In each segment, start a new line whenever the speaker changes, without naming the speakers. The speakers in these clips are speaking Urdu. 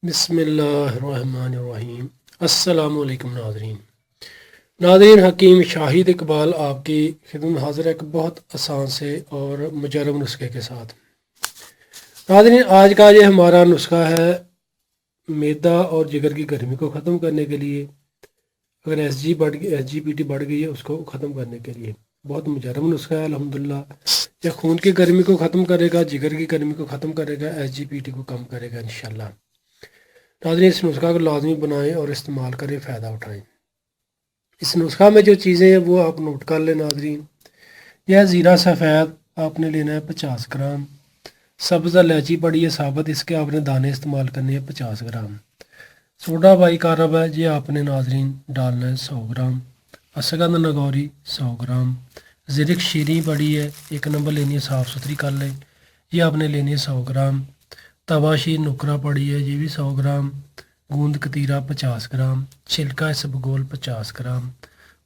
بسم اللہ الرحمن الرحیم۔ السلام علیکم ناظرین حکیم شاہد اقبال آپ کی خدمت میں حاضر ہے ایک بہت آسان سے اور مجرب نسخے کے ساتھ۔ ناظرین آج کا یہ ہمارا نسخہ ہے میدا اور جگر کی گرمی کو ختم کرنے کے لیے۔ اگر ایس جی پی ٹی بڑھ گئی ہے اس کو ختم کرنے کے لیے بہت مجرب نسخہ ہے الحمدللہ۔ یہ خون کی گرمی کو ختم کرے گا، جگر کی گرمی کو ختم کرے گا، ایس جی پی ٹی کو کم کرے گا انشاءاللہ۔ ناظرین اس نسخہ کو لازمی بنائیں اور استعمال کریں، فائدہ اٹھائیں۔ اس نسخہ میں جو چیزیں ہیں وہ آپ نوٹ کر لیں ناظرین۔ یہ زیرہ سفید آپ نے لینا ہے 50 گرام، سبز الائچی پڑی ہے ثابت، اس کے آپ نے دانے استعمال کرنے ہیں 50 گرام۔ سوڈا بائی کارب ہے یہ آپ نے ناظرین ڈالنا ہے 100 گرام۔ اشگند نگوری 100 گرام۔ زرک شیریں پڑی ہے 1 نمبر لینی ہے، صاف ستھری کر لیں، یہ آپ نے لینی ہے 100 گرام۔ تواشی نکرا پڑی ہے یہ بھی 100 گرام۔ گوند کتیرا 50 gram. چھلکا اسبگول 50 gram.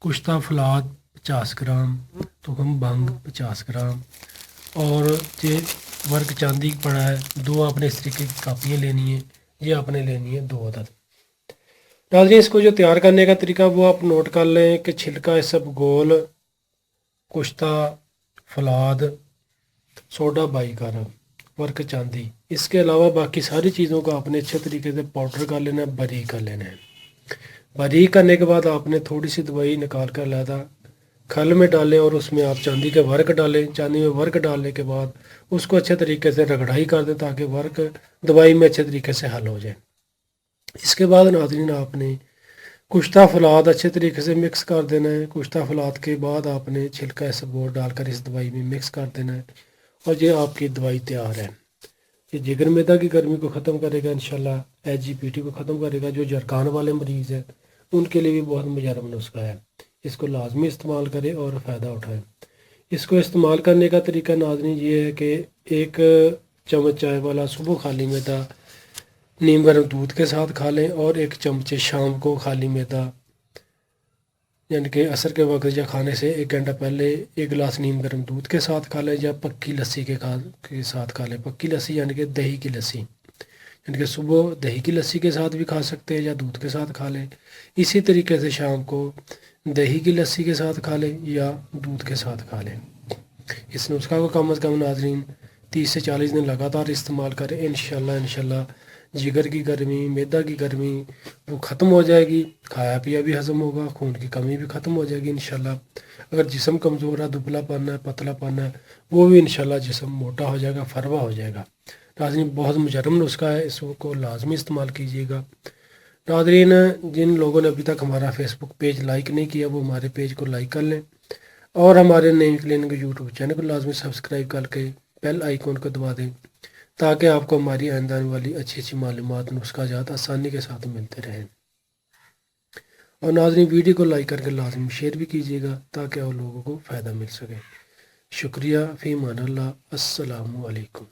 Kushta فلاد 50 gram. تخم بھنگ 50 gram. اور یہ ورک چاندی پڑا ہے 2 آپ نے اس طریقے کی کاپیاں لینی ہیں، یہ آپ نے لینی ہے 2 عدد۔ ناظرین اس کو جو تیار کرنے کا طریقہ وہ آپ نوٹ کر لیں کہ چھلکا اسبگول، Kushta فلاد، soda by carb, work چاندی، اس کے علاوہ باقی ساری چیزوں کو آپ نے اچھے طریقے سے پاؤڈر کر لینا ہے، باریک کر لینا ہے۔ باریک کرنے کے بعد آپ نے تھوڑی سی دوائی نکال کر علیحدہ کھل میں ڈالیں اور اس میں آپ چاندی کے ورک ڈالیں۔ چاندی میں ورک ڈالنے کے بعد اس کو اچھے طریقے سے رگڑائی کر دیں تاکہ ورک دوائی میں اچھے طریقے سے حل ہو جائے۔ اس کے بعد ناظرین آپ نے کشتہ فلاد اچھے طریقے سے مکس کر دینا ہے۔ کشتہ فلاد کے بعد آپ نے چھلکا اسبگول ڈال کر اس دوائی میں مکس کر دینا ہے اور یہ آپ کی دوائی تیار ہے۔ یہ جگر میدا کی گرمی کو ختم کرے گا انشاءاللہ، ایس جی پی ٹی کو ختم کرے گا۔ جو جرکان والے مریض ہیں ان کے لیے بھی بہت مجرب نسخہ ہے، اس کو لازمی استعمال کریں اور فائدہ اٹھائیں۔ اس کو استعمال کرنے کا طریقہ ناظرین یہ ہے کہ 1 چمچ چائے والا صبح خالی میدا نیم گرم دودھ کے ساتھ کھا لیں، اور 1 چمچ شام کو خالی میدا یعنی کہ عصر کے وقت یا کھانے سے 1 گھنٹہ پہلے 1 گلاس نیم گرم دودھ کے ساتھ کھا لیں، یا پکی لسی کے ساتھ کھا لیں۔ پکی لسی یعنی کہ دہی کی لسی، یعنی کہ صبح دہی کی لسی کے ساتھ بھی کھا سکتے ہیں یا دودھ کے ساتھ کھا لیں۔ اسی طریقے سے شام کو دہی کی لسی کے ساتھ کھا لیں یا دودھ کے ساتھ کھا لیں۔ اس نسخہ کو کم از کم ناظرین 30 سے 40 دن لگاتار استعمال کریں، انشاءاللہ جگر کی گرمی، میدا کی گرمی وہ ختم ہو جائے گی، کھایا پیا بھی ہضم ہوگا، خون کی کمی بھی ختم ہو جائے گی انشاءاللہ۔ اگر جسم کمزور ہے، دبلا پن ہے، پتلا پن ہے، وہ بھی انشاءاللہ جسم موٹا ہو جائے گا، فروا ہو جائے گا۔ ناظرین بہت مجرب نسخہ ہے، اس کو لازمی استعمال کیجیے گا۔ ناظرین جن لوگوں نے ابھی تک ہمارا فیس بک پیج لائک نہیں کیا وہ ہمارے پیج کو لائک کر لیں، اور ہمارے نئی کلینک یوٹیوب چینل کو لازمی سبسکرائب کر کے بیل آئیکن کو دبا دیں تاکہ آپ کو ہماری آئندہ آنے والی اچھی معلومات، نسخہ جات آسانی کے ساتھ ملتے رہیں۔ اور ناظرین ویڈیو کو لائک کر کے لازمی شیئر بھی کیجیے گا تاکہ اور لوگوں کو فائدہ مل سکے۔ شکریہ، فی امان اللہ، السلام علیکم۔